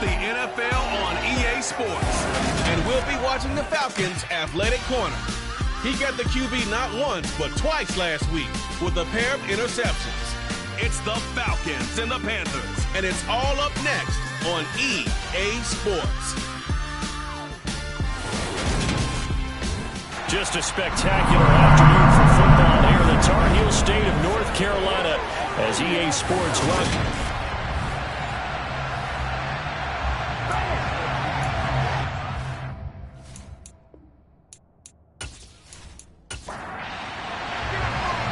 the NFL on EA Sports. And we'll be watching the Falcons' athletic corner. He got the QB not once, but twice last week with a pair of interceptions. It's the Falcons and the Panthers, and it's all up next on EA Sports. Just a spectacular afternoon for football here in the Tar Heel state of North Carolina as EA Sports welcome.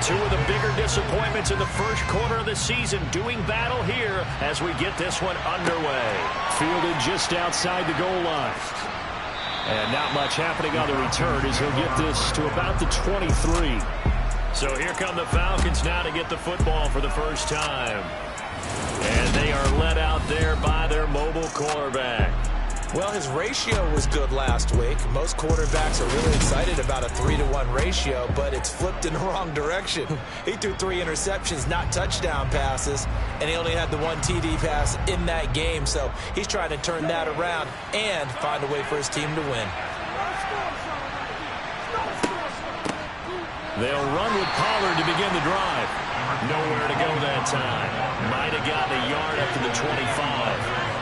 Two of the bigger disappointments in the first quarter of the season doing battle here as we get this one underway. Fielded just outside the goal line. And not much happening on the return as he'll get this to about the 23. So here come the Falcons now to get the football for the first time. And they are led out there by their mobile quarterback. Well, his ratio was good last week. Most quarterbacks are really excited about a 3-to-1 ratio, but it's flipped in the wrong direction. He threw 3 interceptions, not touchdown passes, and he only had the 1 TD pass in that game. So he's trying to turn that around and find a way for his team to win. They'll run with Pollard to begin the drive. Nowhere to go that time. Might have gotten a yard up to the 25.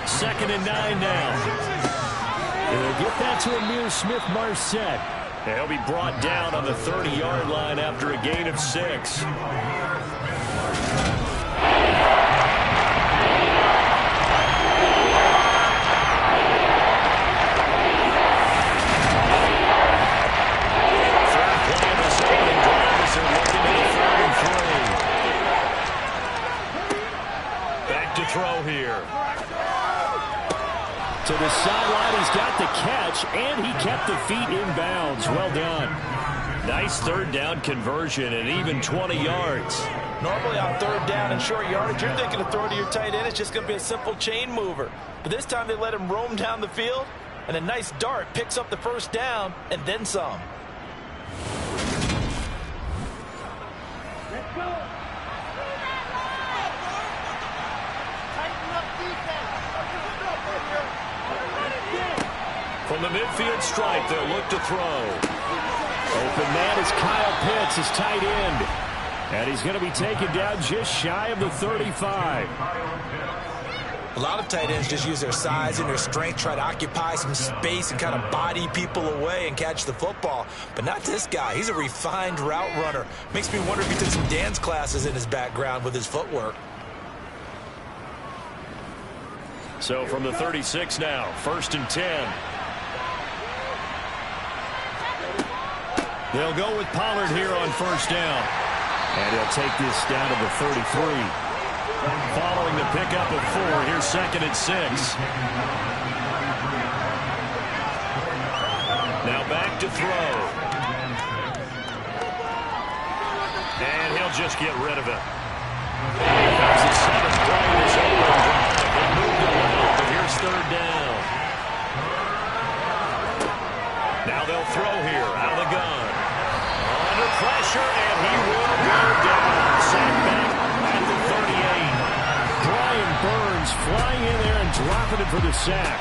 2nd and 9 now. They'll get that to Amir Smith-Marset. He'll be brought down on the 30-yard line after a gain of 6. Back to throw here. To the sideline, he's got the catch, and he kept the feet in bounds. Well done. Nice 3rd down conversion and even 20 yards. Normally on 3rd down and short yardage, you're thinking of throw to your tight end. It's just going to be a simple chain mover. But this time they let him roam down the field, and a nice dart picks up the 1st down and then some. Let's go. From the midfield stripe, they'll look to throw. Open man is Kyle Pitts, his tight end. And he's going to be taken down just shy of the 35. A lot of tight ends just use their size and their strength, try to occupy some space and kind of body people away and catch the football. But not this guy. He's a refined route runner. Makes me wonder if he took some dance classes in his background with his footwork. So from the 36 now, 1st and 10. They'll go with Pollard here on 1st down. And he'll take this down to the 33. Following the pickup of 4, here's 2nd and 6. Now back to throw. And he'll just get rid of it. Here comes the 7th play of this opening drive. They moved it out, but here's 3rd down. Now they'll throw here, out of the gun. Under pressure, and he will go down. Sacked back at the 38. Brian Burns flying in there and dropping it for the sack.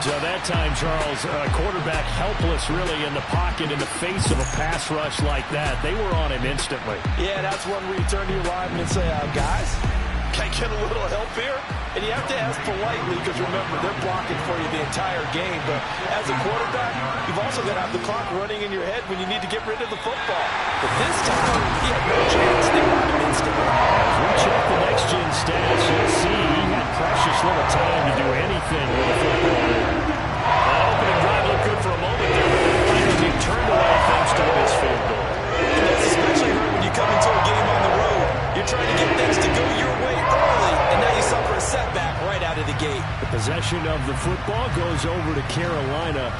So that time, Charles, quarterback helpless really in the pocket in the face of a pass rush like that. They were on him instantly. Yeah, that's one where you turn to your lineman and say, guys, can I get a little help here? And you have to ask politely because, remember, they're blocking for you the entire game. But as a quarterback, you've also got to have the clock running in your head when you need to get rid of the football. But this time, he had no chance. They were on him instantly. As we check the next-gen stats, you'll see he had precious little time to do anything with the football. Opening drive looked good for a moment there, but he turned away thanks to the missed field goal. And that's especially hurt when you come into a game on the road. You're trying to get things to go your way early, and now you suffer a setback right out of the gate. The possession of the football goes over to Carolina.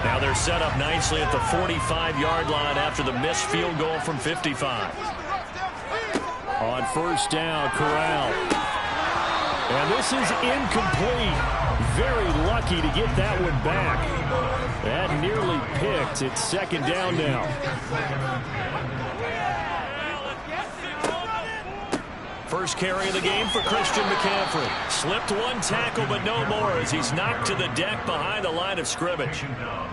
Now they're set up nicely at the 45-yard line after the missed field goal from 55. On 1st down, Corral. And this is incomplete. Very lucky to get that one back. That nearly picked. It's 2nd down now. first carry of the game for Christian McCaffrey. Slipped one tackle, but no more as he's knocked to the deck behind the line of scrimmage.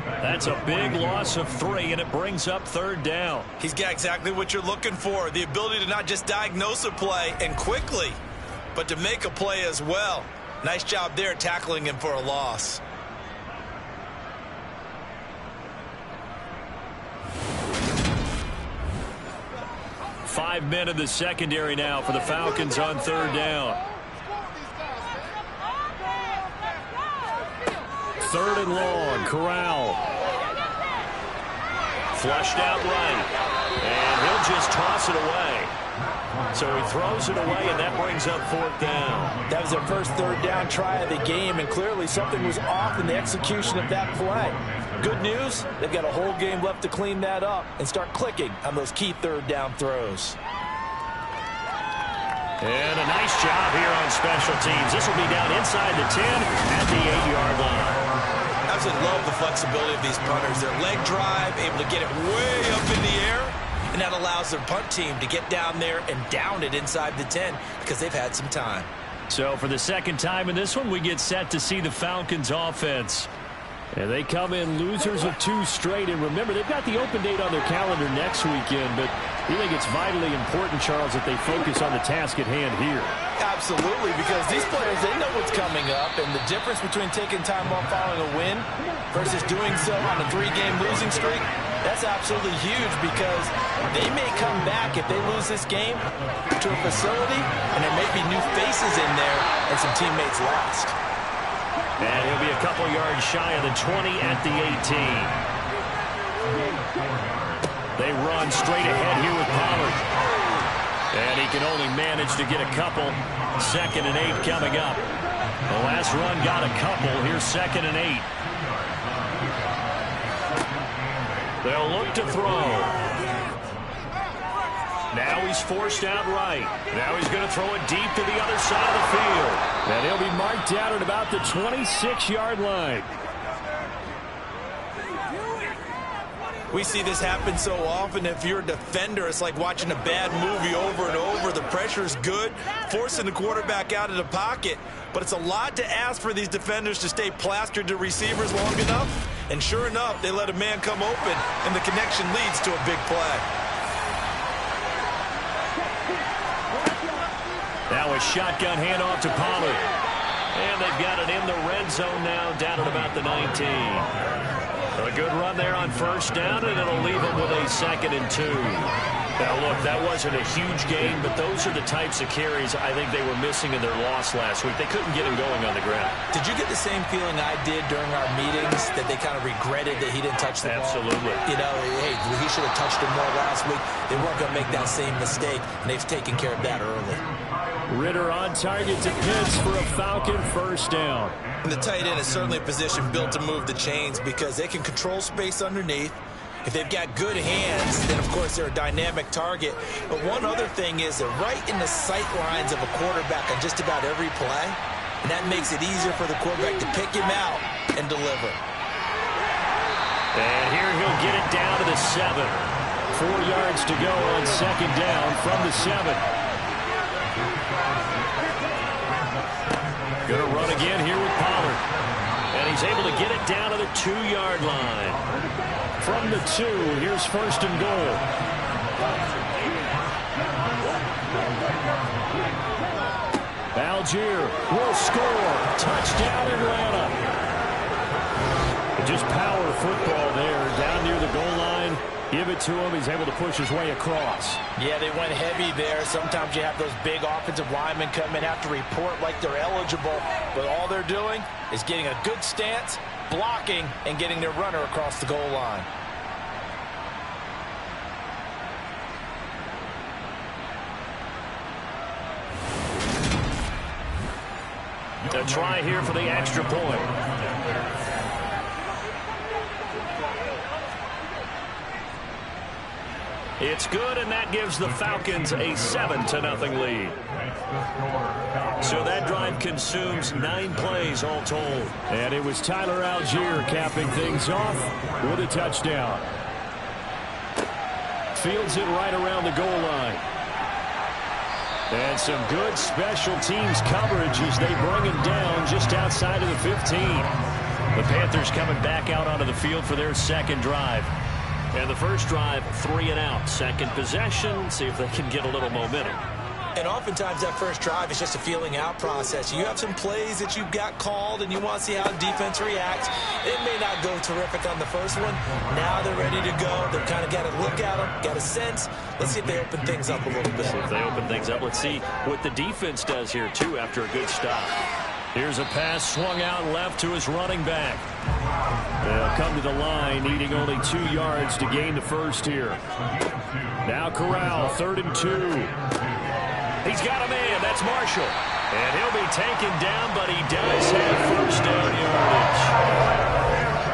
That's a big loss of 3, and it brings up 3rd down. He's got exactly what you're looking for, the ability to not just diagnose a play and quickly, but to make a play as well. Nice job there tackling him for a loss. Five men in the secondary now for the Falcons on 3rd down. 3rd and long. Corral. Flushed out right. And he'll just toss it away. So he throws it away, and that brings up 4th down. That was their first 3rd down try of the game, and clearly something was off in the execution of that play. Good news, they've got a whole game left to clean that up and start clicking on those key 3rd down throws. And a nice job here on special teams. This will be down inside the 10 at the 8-yard line. I absolutely love the flexibility of these punters. Their leg drive, able to get it way up in the air, and that allows their punt team to get down there and down it inside the 10 because they've had some time. So for the second time in this one, we get set to see the Falcons offense. And they come in losers of 2 straight. And remember, they've got the open date on their calendar next weekend. But we think it's vitally important, Charles, that they focus on the task at hand here. Absolutely, because these players, they know what's coming up. And the difference between taking time off following a win versus doing so on a 3-game losing streak, that's absolutely huge because they may come back if they lose this game to a facility, and there may be new faces in there and some teammates lost. And he'll be a couple yards shy of the 20 at the 18. They run straight ahead here with Pollard. And he can only manage to get a couple. 2nd and 8 coming up. The last run got a couple. Here's 2nd and 8. They'll look to throw. Now he's forced out right. Now he's going to throw it deep to the other side of the field. And he'll be marked out at about the 26-yard line. We see this happen so often. If you're a defender, it's like watching a bad movie over and over. The pressure's good, forcing the quarterback out of the pocket. But it's a lot to ask for these defenders to stay plastered to receivers long enough. And sure enough, they let a man come open, and the connection leads to a big play. Now a shotgun handoff to Pollard. And they've got it in the red zone now, down at about the 19. A good run there on 1st down, and it'll leave them with a 2nd and 2. Now, look, that wasn't a huge gain, but those are the types of carries I think they were missing in their loss last week. They couldn't get him going on the ground. Did you get the same feeling I did during our meetings, that they kind of regretted that he didn't touch the ball? Absolutely. You know, hey, he should have touched him more last week. They weren't going to make that same mistake, and they've taken care of that early. Ritter on target to Pitts for a Falcon 1st down. And the tight end is certainly a position built to move the chains because they can control space underneath. If they've got good hands, then, of course, they're a dynamic target. But one other thing is they're right in the sight lines of a quarterback on just about every play, and that makes it easier for the quarterback to pick him out and deliver. And here he'll get it down to the 7. 4 yards to go on 2nd down from the 7. Going to run again here with Pollard. And he's able to get it down to the 2-yard line. From the 2, here's 1st and goal. Algier will score. Touchdown, Atlanta. Just power football there down near the goal line. Give it to him. He's able to push his way across. Yeah, they went heavy there. Sometimes you have those big offensive linemen come in, have to report like they're eligible. But all they're doing is getting a good stance, blocking, and getting their runner across the goal line. A try here for the extra point. It's good, and that gives the Falcons a 7-0 lead. So that drive consumes 9 plays all told. And it was Tyler Algier capping things off with a touchdown. Fields it right around the goal line. And some good special teams coverage as they bring him down just outside of the 15. The Panthers coming back out onto the field for their second drive. And the first drive, 3 and out. Second possession, see if they can get a little momentum. And oftentimes that first drive is just a feeling out process. You have some plays that you've got called and you want to see how defense reacts. It may not go terrific on the first one. Now they're ready to go. They've kind of got to look at them, got a sense. Let's see if they open things up a little bit. See if they open things up. Let's see what the defense does here, too, after a good stop. Here's a pass swung out left to his running back. They'll come to the line, needing only 2 yards to gain the first here. Now Corral, 3rd and 2. He's got a man. That's Marshall. And he'll be taken down, but he does have first down yardage.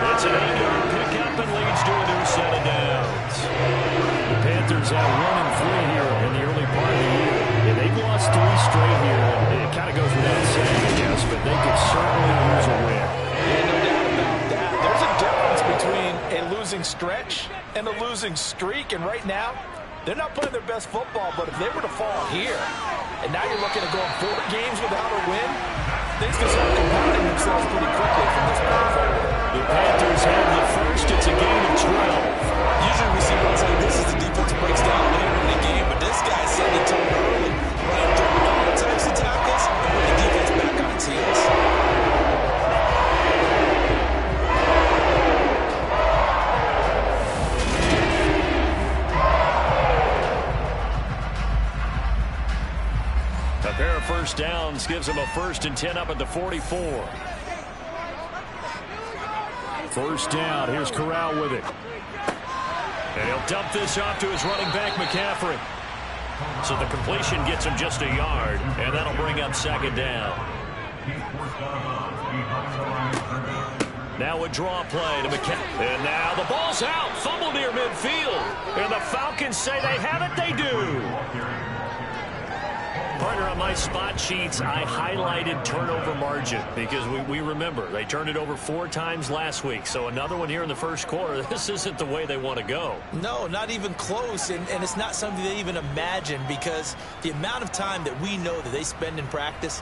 It's an 8-yard pickup and leads to a new set of downs. The Panthers have 1-3 here in the early part of the year. Yeah, they've lost 3 straight here. And it kind of goes without saying, I guess, but they could certainly use a win. Yeah, no doubt about that. There's a difference between a losing stretch and a losing streak. And right now, they're not playing their best football, but if they were to fall here, and now you're looking at going 4 games without a win, things can start compounding themselves pretty quickly from this point forward. The Panthers have the first. It's a gain of 12. Usually we see runs like this as the defense breaks down later in the game, but this guy's setting the tone early, running through all types of tackles, and put the defense back on its heels. A pair of first downs gives him a 1st and 10 up at the 44. First down. Here's Corral with it. And he'll dump this off to his running back, McCaffrey. So the completion gets him just a yard, and that'll bring up 2nd down. Now a draw play to McCaffrey. And now the ball's out. Fumble near midfield. And the Falcons say they have it. They do. Partner, on my spot sheets, I highlighted turnover margin because we remember they turned it over 4 times last week. So another one here in the first quarter. This isn't the way they want to go. No, not even close. And it's not something they even imagine because the amount of time that we know that they spend in practice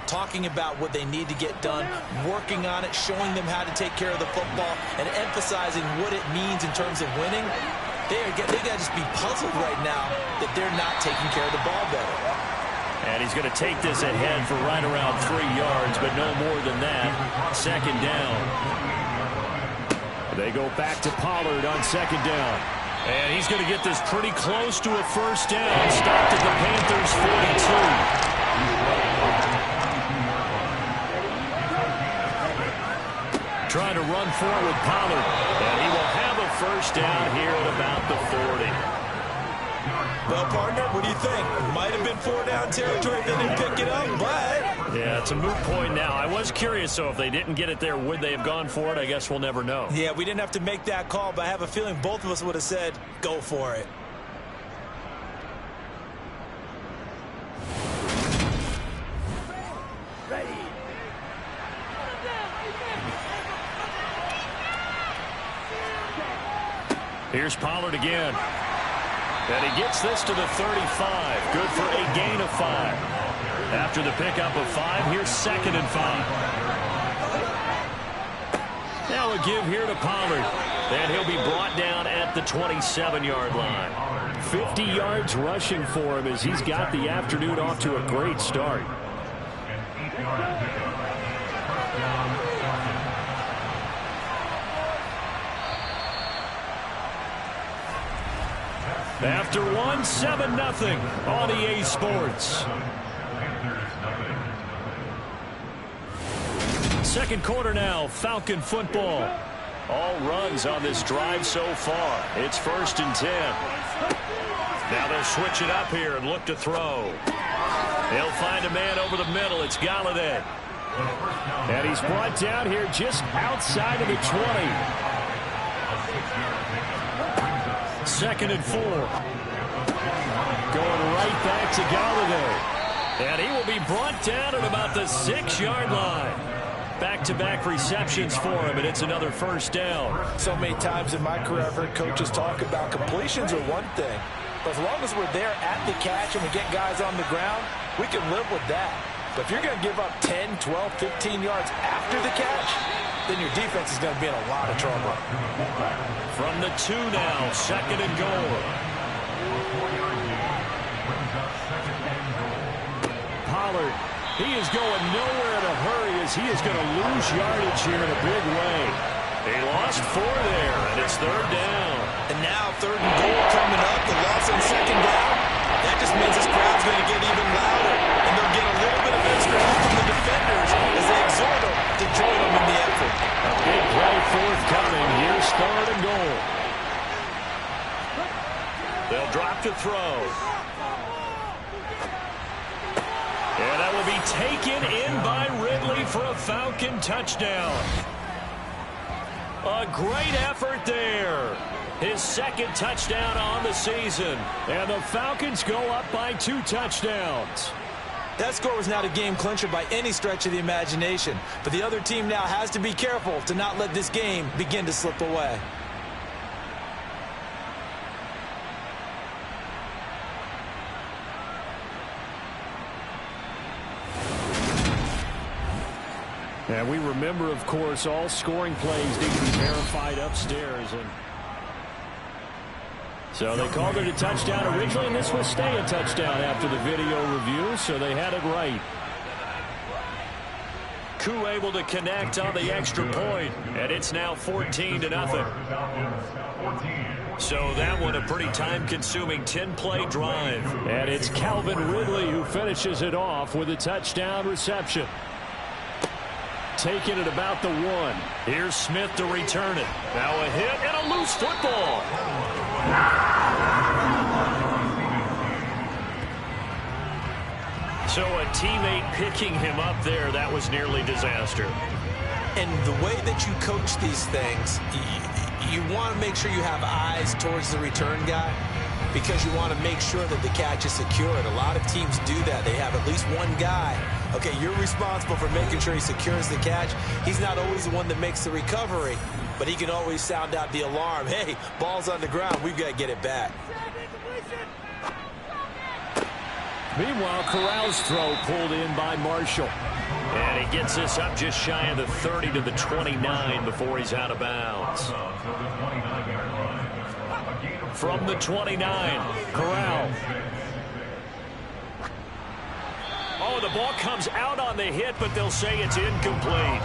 talking about what they need to get done, working on it, showing them how to take care of the football, and emphasizing what it means in terms of winning, they got to just be puzzled right now that they're not taking care of the ball better. And he's going to take this ahead for right around 3 yards, but no more than that. 2nd down. They go back to Pollard on 2nd down. And he's going to get this pretty close to a first down. Stopped at the Panthers' 42. Trying to run forward with Pollard. And he will have a first down here at about the 40. Well, partner, what do you think? Might have been 4-down territory if they didn't pick it up, but... Yeah, it's a moot point now. I was curious, so if they didn't get it there, would they have gone for it? I guess we'll never know. Yeah, we didn't have to make that call, but I have a feeling both of us would have said, go for it. Ready. Here's Pollard again. And he gets this to the 35. Good for a gain of 5. After the pickup of 5, here's 2nd and 5. Now a give here to Pollard. And he'll be brought down at the 27-yard line. 50 yards rushing for him as he's got the afternoon off to a great start. After 7-0 on EA Sports. Second quarter now, Falcon football. All runs on this drive so far. It's 1st and 10. Now they'll switch it up here and look to throw. They'll find a man over the middle. It's Galladay. And he's brought down here just outside of the 20. 2nd and 4. Going right back to Galladay. And he will be brought down at about the 6-yard line. Back-to-back receptions for him, and it's another first down. So many times in my career I've heard coaches talk about completions are one thing. But as long as we're there at the catch and we get guys on the ground, we can live with that. But if you're going to give up 10, 12, 15 yards after the catch, then your defense is going to be in a lot of trouble. From the 2 now, 2nd and goal. Pollard, he is going nowhere in a hurry as he is going to lose yardage here in a big way. He lost 4 there, and it's 3rd down. And now 3rd and goal coming up, the loss on 2nd down. That just means this crowd's going to get even louder, and they'll get a little bit of extra help from the defenders as they exhort them to join them in the effort. A big play forthcoming. Here's 3rd and goal. They'll drop to throw. And that will be taken in by Ridley for a Falcon touchdown. A great effort there. His 2nd touchdown on the season. And the Falcons go up by 2 touchdowns. That score was not a game clincher by any stretch of the imagination. But the other team now has to be careful to not let this game begin to slip away. And we remember, of course, all scoring plays need to be verified upstairs. And so they called it a touchdown originally, and this will stay a touchdown after the video review, so they had it right. Koo able to connect on the extra point, and it's now 14-0. So that one a pretty time-consuming 10-play drive. And it's Calvin Ridley who finishes it off with a touchdown reception. Taking it about the 1. Here's Smith to return it. Now a hit and a loose football. So a teammate picking him up there, that was nearly disaster. And the way that you coach these things, you want to make sure you have eyes towards the return guy because you want to make sure that the catch is secured. A lot of teams do that. They have at least one guy. Okay, you're responsible for making sure he secures the catch. He's not always the one that makes the recovery, but he can always sound out the alarm. Hey, ball's on the ground. We've got to get it back. Meanwhile, Corral's throw pulled in by Marshall. And he gets this up just shy of the 30 to the 29 before he's out of bounds. From the 29, Corral. Oh, the ball comes out on the hit, but they'll say it's incomplete.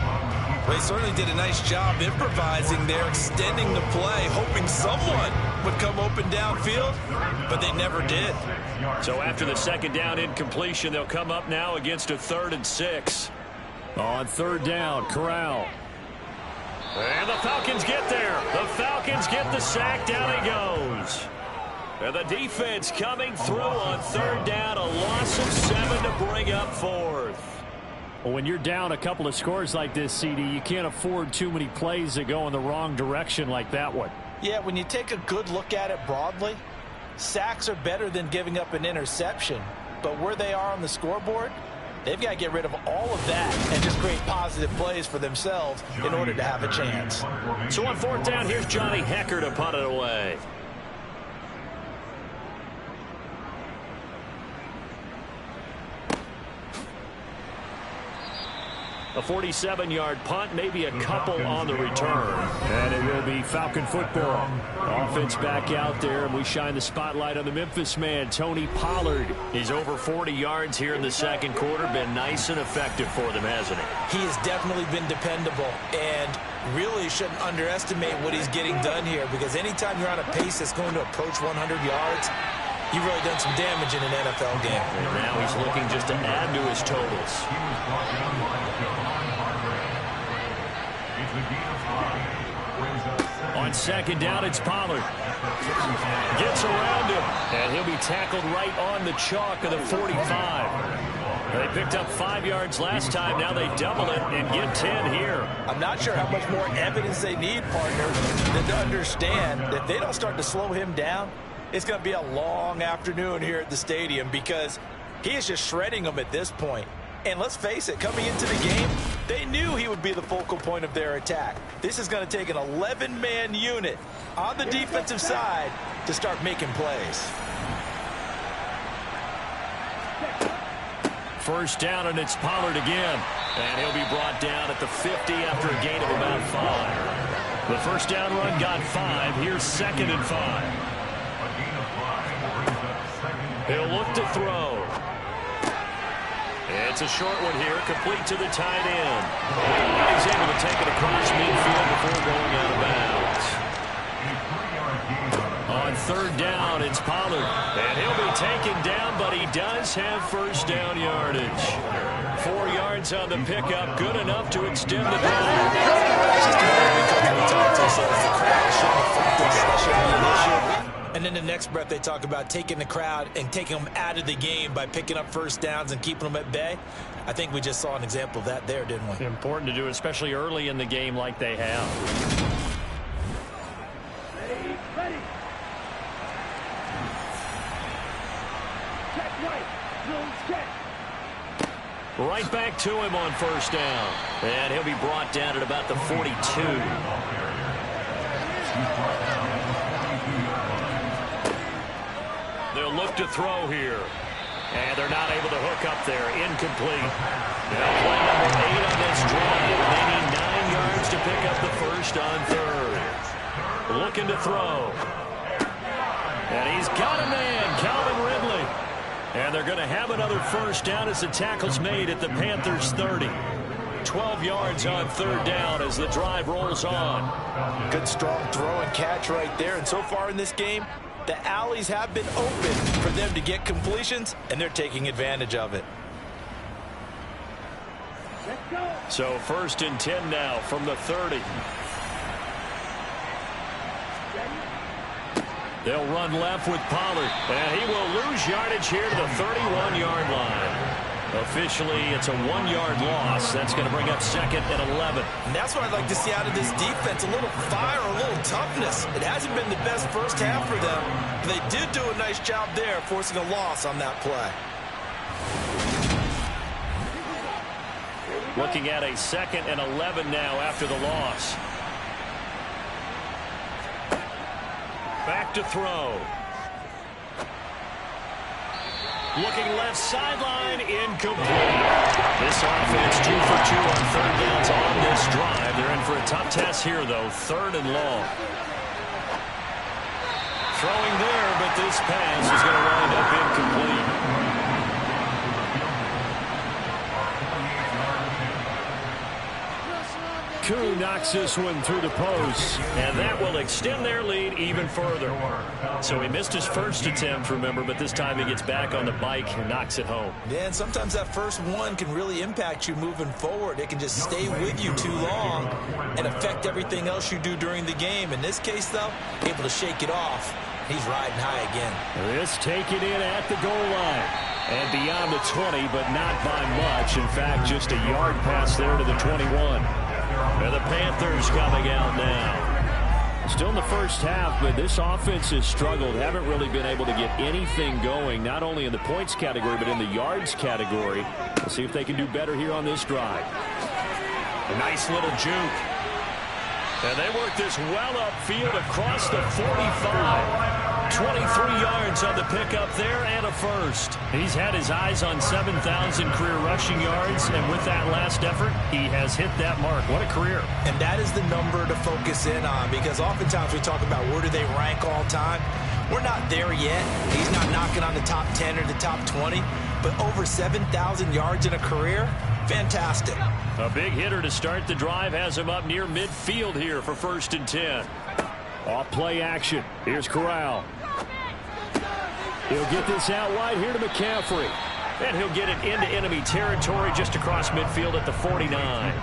Well, he certainly did a nice job improvising there, extending the play, hoping someone would come open downfield, but they never did. So after the 2nd down incompletion, they'll come up now against a 3rd and 6. On 3rd down, Corral. And the Falcons get there. The Falcons get the sack. Down he goes. And the defense coming through on 3rd down. A loss of 7 to bring up 4th. Well, when you're down a couple of scores like this, CD, you can't afford too many plays that go in the wrong direction like that one. Yeah, when you take a good look at it broadly, sacks are better than giving up an interception. But where they are on the scoreboard, they've got to get rid of all of that and just create positive plays for themselves in order to have a chance. So on 4th down, here's Johnny Hecker to punt it away. A 47-yard punt, maybe a couple on the return. And it will be Falcon football. Offense back out there, and we shine the spotlight on the Memphis man, Tony Pollard. He's over 40 yards here in the 2nd quarter. Been nice and effective for them, hasn't he? He has definitely been dependable, and really shouldn't underestimate what he's getting done here, because anytime you're on a pace that's going to approach 100 yards, you've really done some damage in an NFL game. And now he's looking just to add to his totals. On 2nd down, it's Pollard. Gets around him, and he'll be tackled right on the chalk of the 45. They picked up 5 yards last time. Now they double it and get 10 here. I'm not sure how much more evidence they need, partner, than to understand that if they don't start to slow him down, it's going to be a long afternoon here at the stadium, because he is just shredding them at this point. And let's face it, coming into the game, they knew he would be the focal point of their attack. This is going to take an 11-man unit on the defensive side to start making plays. first down, and it's Pollard again. And he'll be brought down at the 50 after a gain of about 5. The first down run got 5. Here's 2nd and 5. He'll look to throw. It's a short one here, complete to the tight end. And he's able to take it across midfield before going out of bounds. On 3rd down, it's Pollard. And he'll be taken down, but he does have first down yardage. 4 yards on the pickup, good enough to extend the drive. And then the next breath they talk about taking the crowd and taking them out of the game by picking up first downs and keeping them at bay. I think we just saw an example of that there, didn't we? Important to do, especially early in the game like they have. Ready. Check right. Check. Right back to him on first down. And he'll be brought down at about the 42. They'll look to throw here. And they're not able to hook up there. Incomplete. Now play number 8 on this drive. They need 9 yards to pick up the first on 3rd. Looking to throw. And he's got a man, Calvin Ridley. And they're going to have another first down as the tackle's made at the Panthers 30. 12 yards on 3rd down as the drive rolls on. Good strong throw and catch right there. And so far in this game, the alleys have been open for them to get completions, and they're taking advantage of it. So 1st and 10 now from the 30. They'll run left with Pollard, and he will lose yardage here to the 31-yard line. Officially, it's a 1-yard loss. That's going to bring up 2nd and 11. And that's what I'd like to see out of this defense, a little fire, a little toughness. It hasn't been the best first half for them, but they did do a nice job there forcing a loss on that play. Looking at a 2nd and 11 now after the loss. Back to throw. Looking left sideline, incomplete. This offense 2 for 2 on 3rd downs on this drive. They're in for a tough test here, though. 3rd and long. Throwing there, but this pass is going to wind up incomplete. Koo knocks this one through the post, and that will extend their lead even further. So he missed his first attempt, remember, but this time he gets back on the bike and knocks it home. Yeah, and sometimes that first one can really impact you moving forward. It can just stay with you too long and affect everything else you do during the game. In this case, though, able to shake it off. He's riding high again. This taken in at the goal line. And beyond the 20, but not by much. In fact, just a yard pass there to the 21. And the Panthers coming out now. Still in the first half, but this offense has struggled. Haven't really been able to get anything going, not only in the points category, but in the yards category. We'll see if they can do better here on this drive. A nice little juke. And they work this well upfield across the 45. 23 yards on the pickup there and a first. He's had his eyes on 7,000 career rushing yards, and with that last effort, he has hit that mark. What a career. And that is the number to focus in on, because oftentimes we talk about where do they rank all time. We're not there yet. He's not knocking on the top 10 or the top 20, but over 7,000 yards in a career, fantastic. A big hitter to start the drive has him up near midfield here for 1st and 10. Off play action. Here's Corral. He'll get this out wide here to McCaffrey. And he'll get it into enemy territory just across midfield at the 49.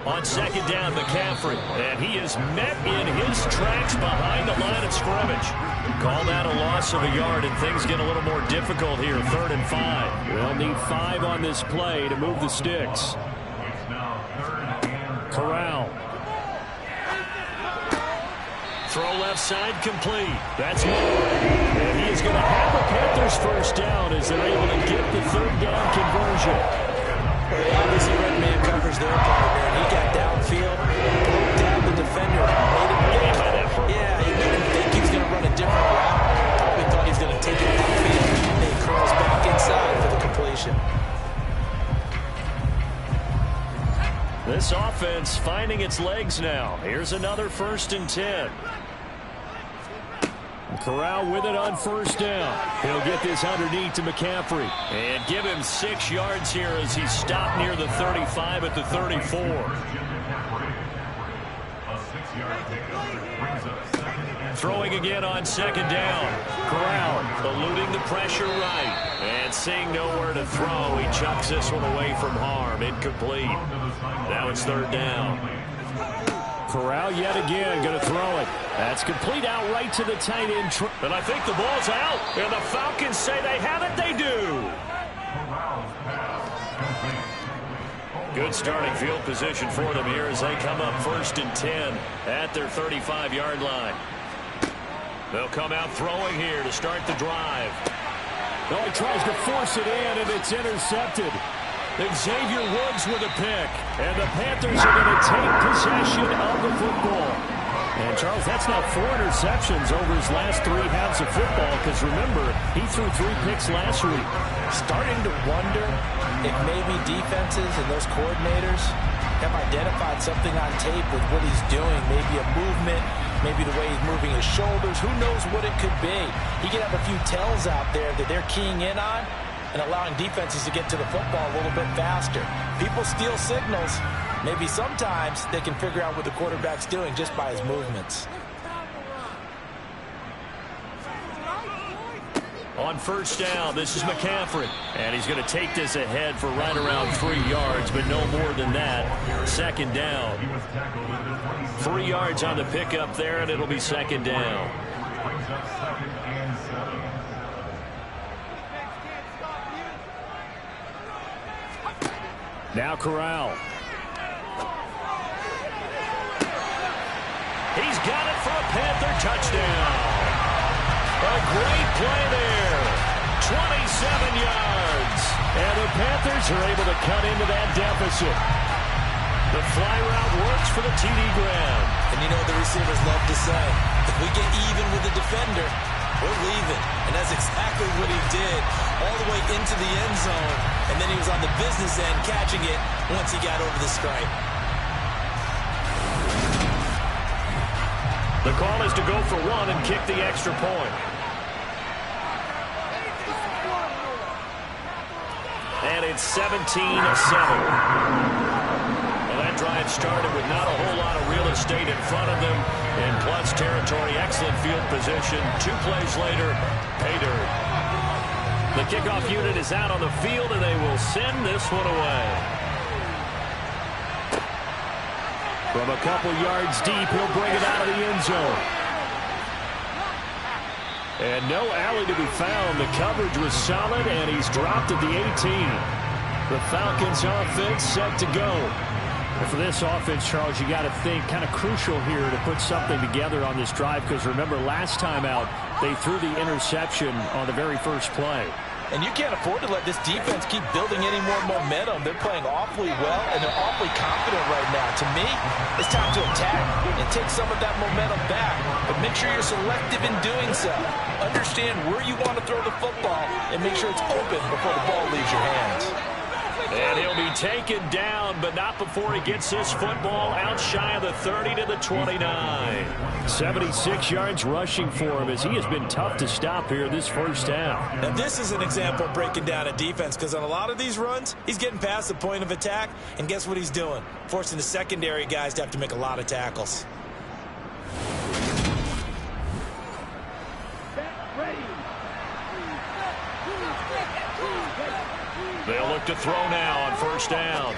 On 2nd down, McCaffrey. And he is met in his tracks behind the line of scrimmage. Call that a loss of a yard, and things get a little more difficult here. 3rd and 5. They'll need 5 on this play to move the sticks. Corral. Throw left side complete. That's more. And he is going to have the Panthers first down as they're able to get the 3rd down conversion. Obviously, red man covers their partner. He got downfield, broke down the defender. Yeah, he made him think he was going to run a different route. Probably thought he was going to take it upfield. This offense finding its legs now. Here's another 1st and 10. Corral with it on 1st down. He'll get this underneath to McCaffrey. And give him 6 yards here as he's stopped near the 35 at the 34. Throwing again on 2nd down. Corral eluding the pressure right. And seeing nowhere to throw, he chucks this one away from harm. Incomplete. Now it's 3rd down. Corral yet again going to throw it. That's complete out right to the tight end. And I think the ball's out. And the Falcons say they have it. They do. Good starting field position for them here as they come up 1st and 10 at their 35-yard line. They'll come out throwing here to start the drive. Oh, he tries to force it in, and it's intercepted. Xavier Woods with a pick. And the Panthers are going to take possession of the football. And, Charles, that's now 4 interceptions over his last 3 halves of football, because, remember, he threw 3 picks last week. Starting to wonder if maybe defenses and those coordinators have identified something on tape with what he's doing. Maybe a movement, maybe the way he's moving his shoulders. Who knows what it could be? He could have a few tells out there that they're keying in on and allowing defenses to get to the football a little bit faster. People steal signals. Maybe sometimes they can figure out what the quarterback's doing just by his movements. On 1st down, this is McCaffrey. And he's going to take this ahead for right around 3 yards, but no more than that. 2nd down. 3 yards on the pickup there, and it'll be 2nd down. Now Corral. He's got it for a Panther touchdown. A great play there. 27 yards. And the Panthers are able to cut into that deficit. The fly route works for the TD Graham. And you know what the receivers love to say? If we get even with the defender, we're leaving. And that's exactly what he did all the way into the end zone. And then he was on the business end catching it once he got over the stripe. The call is to go for 1 and kick the extra point. And it's 17-7. Well, that drive started with not a whole lot of real estate in front of them. In plus territory, excellent field position. 2 plays later, pay dirt. The kickoff unit is out on the field, and they will send this one away. From a couple yards deep, he'll bring it out of the end zone. And no alley to be found. The coverage was solid, and he's dropped at the 18. The Falcons offense set to go. And for this offense, Charles, you got to think kind of crucial here to put something together on this drive, because remember, last time out, they threw the interception on the very first play. And you can't afford to let this defense keep building any more momentum. They're playing awfully well, and they're awfully confident right now. To me, it's time to attack and take some of that momentum back. But make sure you're selective in doing so. Understand where you want to throw the football and make sure it's open before the ball leaves your hands. And he'll be taken down, but not before he gets this football out shy of the 30 to the 29. 76 yards rushing for him as he has been tough to stop here this first half. Now this is an example of breaking down a defense, because on a lot of these runs, he's getting past the point of attack, and guess what he's doing? Forcing the secondary guys to have to make a lot of tackles. They'll look to throw now on 1st down.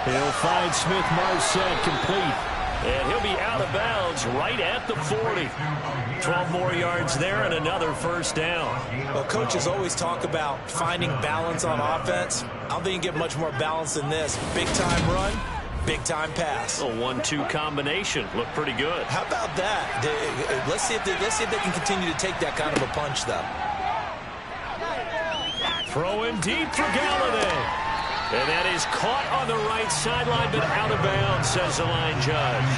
He'll find Smith-Marset complete. And he'll be out of bounds right at the 40. 12 more yards there and another 1st down. Well, coaches always talk about finding balance on offense. I don't think you get much more balance than this. Big-time run, big-time pass. A 1-2 combination. Looked pretty good. How about that? Let's see if they can continue to take that kind of a punch, though. Throwing deep for Galladay. And that is caught on the right sideline, but out of bounds, says the line judge.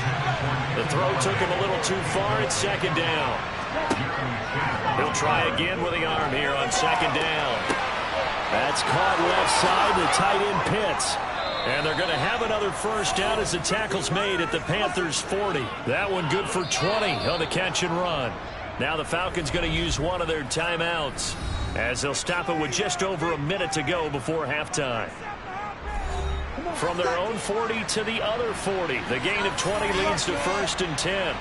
The throw took him a little too far at 2nd down. He'll try again with the arm here on 2nd down. That's caught left side. The tight end Pitts. And they're going to have another first down as the tackle's made at the Panthers' 40. That one good for 20 on the catch and run. Now the Falcons going to use one of their timeouts as they'll stop it with just over a minute to go before halftime. From their own 40 to the other 40. The gain of 20 leads to 1st and 10.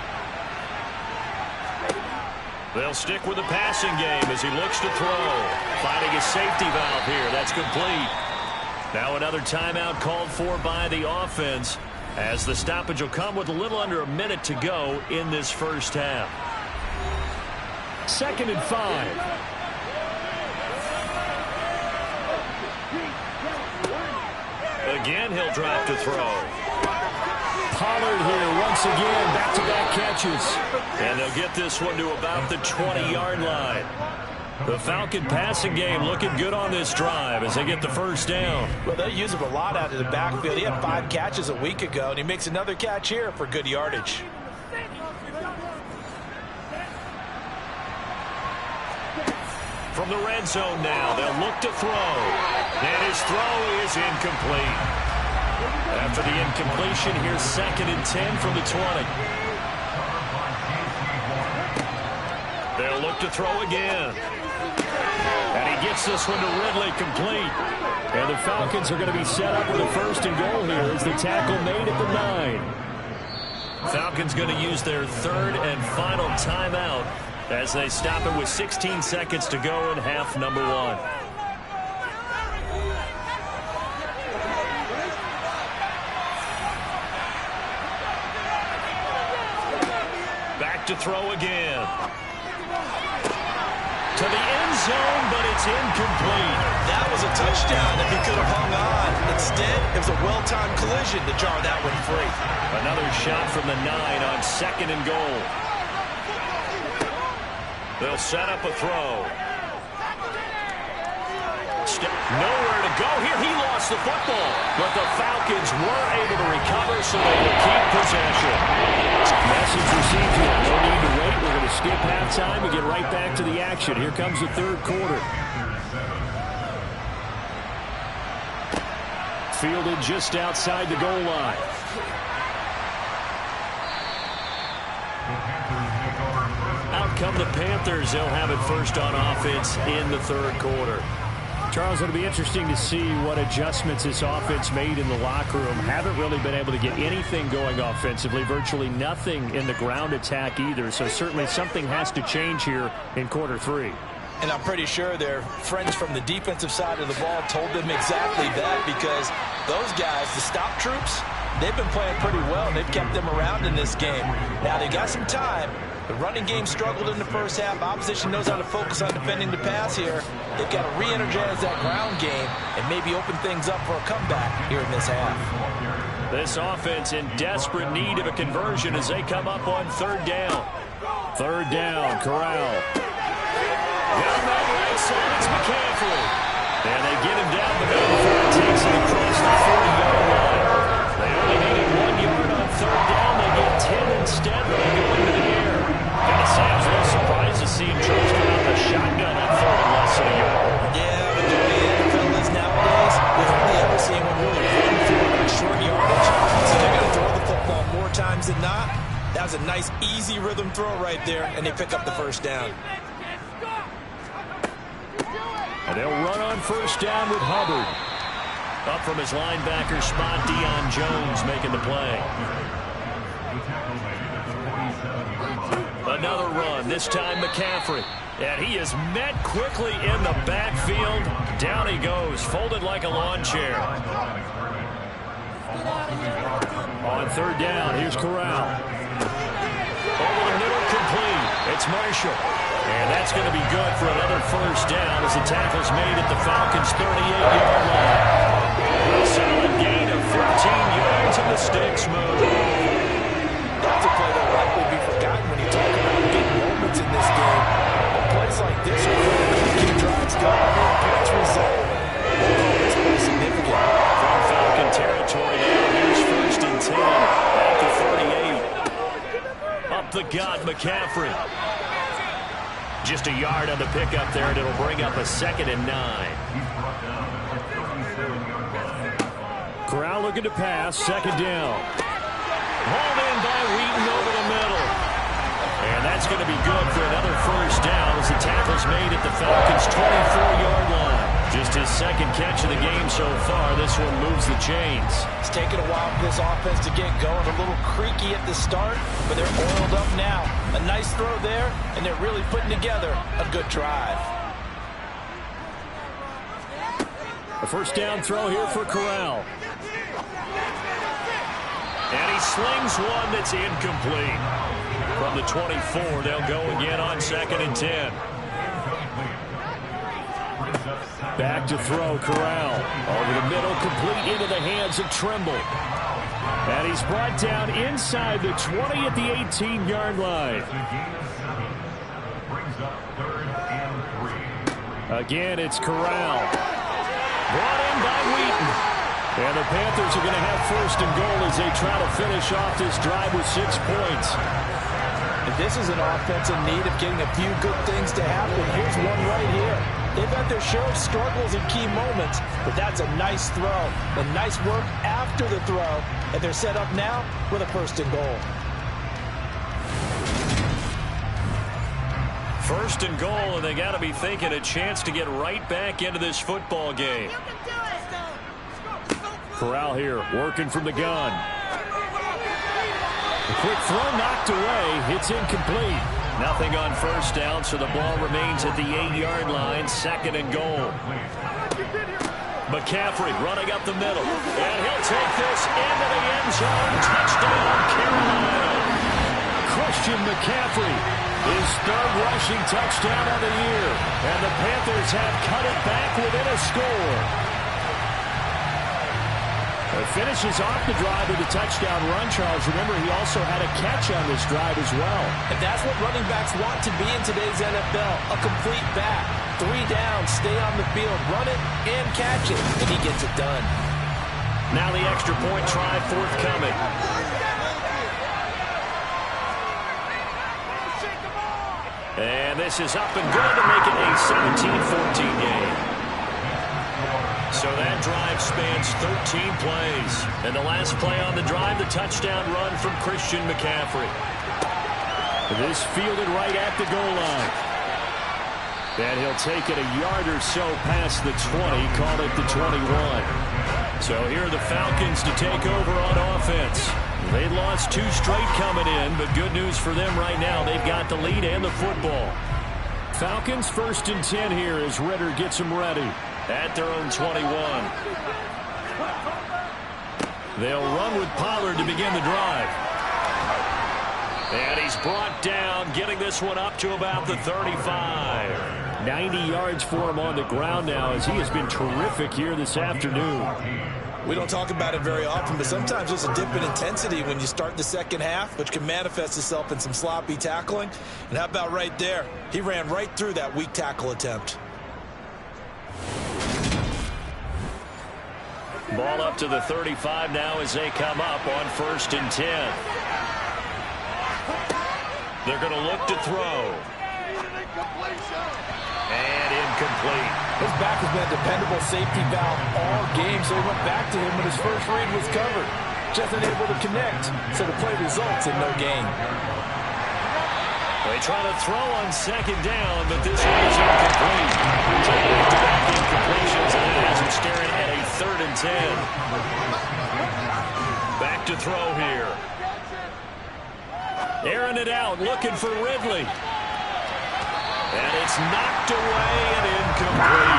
They'll stick with the passing game as he looks to throw. Finding a safety valve here. That's complete. Now another timeout called for by the offense as the stoppage will come with a little under a minute to go in this first half. 2nd and 5. Again, he'll drop to throw. Pollard here once again, back-to-back catches. And they'll get this one to about the 20-yard line. The Falcon passing game looking good on this drive as they get the first down. Well, they use him a lot out of the backfield. He had 5 catches a week ago, and he makes another catch here for good yardage. From the red zone now, they'll look to throw. And his throw is incomplete. After the incompletion, here's 2nd and 10 from the 20. They'll look to throw again. And he gets this one to Ridley complete. And the Falcons are going to be set up with a 1st and goal here as the tackle made at the 9. Falcons going to use their 3rd and final timeout as they stop it with 16 seconds to go in half number 1. Back to throw again. To the end zone, but it's incomplete. That was a touchdown if he could have hung on. Instead, it was a well-timed collision to jar that one free. Another shot from the 9 on 2nd and goal. They'll set up a throw. Nowhere to go here. He lost the football. But the Falcons were able to recover, so they will keep possession. Message received here. No need to wait. We're going to skip halftime and get right back to the action. Here comes the 3rd quarter. Fielded just outside the goal line. Out come the Panthers. They'll have it first on offense in the 3rd quarter. Charles, it'll be interesting to see what adjustments this offense made in the locker room. Haven't really been able to get anything going offensively, virtually nothing in the ground attack either. So certainly something has to change here in quarter 3. And I'm pretty sure their friends from the defensive side of the ball told them exactly that, because those guys, the stop troops, they've been playing pretty well. They've kept them around in this game. Now they got some time. The running game struggled in the first half. Opposition knows how to focus on defending the pass here. They've got to re-energize that ground game and maybe open things up for a comeback here in this half. This offense in desperate need of a conversion as they come up on 3rd down. 3rd down, Corral. Down that right side, it's McCaffrey. And they get him down the middle before it takes it across the 40-yard line. They only needed 1 yard on 3rd down. They get 10 instead when they go into the air. Gotta say, I was real surprised to see him charge out the shotgun on 3rd and less than a yard. Yeah, but the way the NFL is nowadays, we've only ever seen one really run through that short yardage. So they're going to throw the football more times than not. That was a nice, easy rhythm throw right there, and they pick up the 1st down. And they'll run on 1st down with Hubbard. Up from his linebacker spot, Deion Jones making the play. Another run, this time McCaffrey. And he is met quickly in the backfield. Down he goes, folded like a lawn chair. On 3rd down, here's Corral. Over the middle, complete. It's Marshall. And that's going to be good for another 1st down as the tackle's made at the Falcons' 38-yard line. A solid gain of 13 yards and the sticks move. That's a play that will likely be forgotten when you talk about big moments in this game. But plays like this are really keep drives going. Points result. It's pretty significant. From Falcon territory now, here's 1st and 10 at the 38. Up the gut, McCaffrey. Just a yard on the pickup there, and it'll bring up a 2nd and 9. Corral looking to pass, second down. Hauled in by Wheaton over the middle. And that's going to be good for another first down as the tackle's made at the Falcons' 24-yard line. Just his second catch of the game so far. This one moves the chains. It's taken a while for this offense to get going. A little creaky at the start, but they're oiled up now. A nice throw there, and they're really putting together a good drive. A first down throw here for Corral. And he slings one that's incomplete. From the 24, they'll go again on 2nd and 10. Back to throw, Corral. Over the middle, complete into the hands of Trimble. And he's brought down inside the 20 at the 18-yard line. Again, it's Corral. Brought in by Wheaton. And the Panthers are going to have 1st and goal as they try to finish off this drive with 6 points. If this is an offense in need of getting a few good things to happen, here's one right here. They've had their share of struggles in key moments, but that's a nice throw. A nice work after the throw, and they're set up now with a 1st and goal. 1st and goal, and they got to be thinking a chance to get right back into this football game. Corral here, working from the gun. A quick throw knocked away. It's incomplete. Nothing on 1st down, so the ball remains at the 8-yard line. 2nd and goal. McCaffrey running up the middle. And he'll take this into the end zone. Touchdown, Carolina. Christian McCaffrey, his 3rd rushing touchdown of the year. And the Panthers have cut it back within a score. Finishes off the drive with a touchdown run, Charles. Remember, he also had a catch on this drive as well. And that's what running backs want to be in today's NFL, a complete back. 3 down, stay on the field, run it, and catch it, and he gets it done. Now the extra point try forthcoming. And this is up and good to make it a 17-14 game. So that drive spans 13 plays. And the last play on the drive, the touchdown run from Christian McCaffrey. This fielded right at the goal line. And he'll take it a yard or so past the 20, call it the 21. So here are the Falcons to take over on offense. They lost 2 straight coming in, but good news for them right now. They've got the lead and the football. Falcons 1st and 10 here as Ritter gets them ready. At their own 21. They'll run with Pollard to begin the drive. And he's brought down, getting this one up to about the 35. 90 yards for him on the ground now as he has been terrific here this afternoon. We don't talk about it very often, but sometimes there's a dip in intensity when you start the second half, which can manifest itself in some sloppy tackling. And how about right there? He ran right through that weak tackle attempt. Ball up to the 35 now as they come up on 1st and 10. They're going to look to throw. And incomplete. His back has been a dependable safety valve all game, so he went back to him when his first read was covered. Just unable to connect, so the play results in no gain. They try to throw on 2nd down, but this one is incomplete. Back-to-back incompletions, and it has him staring at a 3rd and 10. Back to throw here. Airing it out, looking for Ridley. And it's knocked away and incomplete.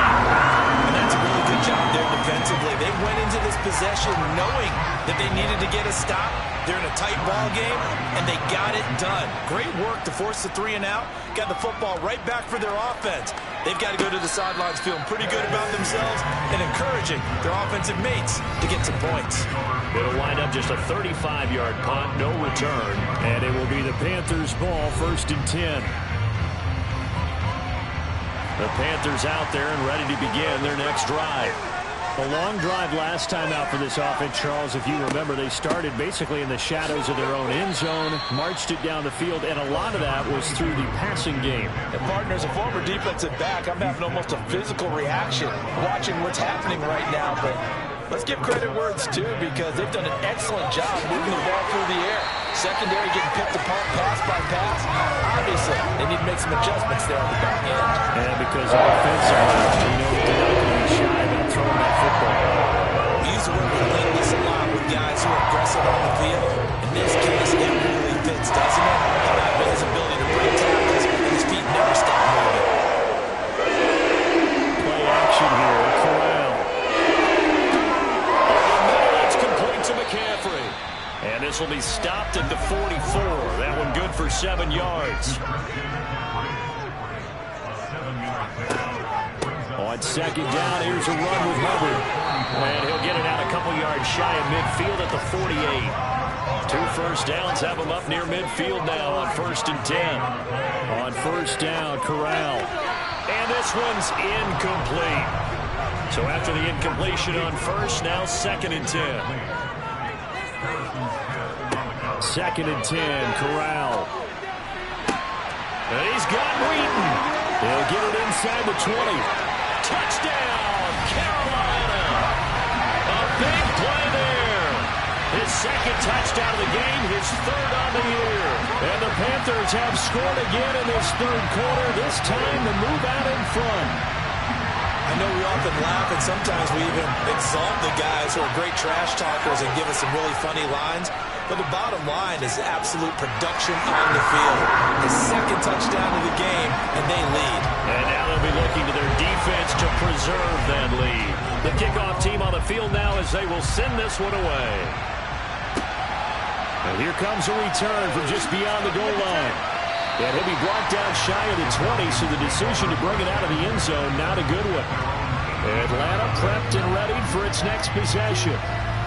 And that's a really good job there defensively. They went into this possession knowing that they needed to get a stop. They're in a tight ball game, and they got it done. Great work to force the 3 and out. Got the football right back for their offense. They've got to go to the sidelines feeling pretty good about themselves and encouraging their offensive mates to get some points. It'll wind up just a 35-yard punt, no return. And it will be the Panthers' ball, 1st and 10. The Panthers out there and ready to begin their next drive. A long drive last time out for this offense, Charles. If you remember, they started basically in the shadows of their own end zone, marched it down the field, and a lot of that was through the passing game. And partner, as a former defensive back, I'm having almost a physical reaction watching what's happening right now. But Let's give credit where it's due because they've done an excellent job moving the ball through the air. Secondary getting picked apart pass by pass. Obviously, they need to make some adjustments there on the back end. And because offensively, they're not going to be shy about throwing that football. We use the word relentless a lot with guys who are aggressive on the field. In this case, it really fits, doesn't it? His ability to break tackles and his feet never stop moving. Play action here. Corral. That's complete to McCaffrey. And this will be stopped at the 44. That one good for 7 yards. On second down, here's a run with Hubbard. And he'll get it out a couple yards shy of midfield at the 48. 2 first downs have him up near midfield now on 1st and 10. On first down, Corral. And this one's incomplete. So after the incompletion on first, now 2nd and 10. 2nd and 10, Corral. And he's got Wheaton. He'll get it inside the 20. Touchdown, Carolina. A big play there. His 2nd touchdown of the game, his 3rd on the year. And the Panthers have scored again in this 3rd quarter, this time to move out in front. I know we often laugh and sometimes we even exalt the guys who are great trash talkers and give us some really funny lines. But the bottom line is absolute production on the field. His 2nd touchdown of the game, and they lead. And now they'll be looking to their defense to preserve that lead. The kickoff team on the field now as they will send this one away. And here comes a return from just beyond the goal line. And he'll be brought down shy of the 20, so the decision to bring it out of the end zone, not a good one. Atlanta prepped and ready for its next possession.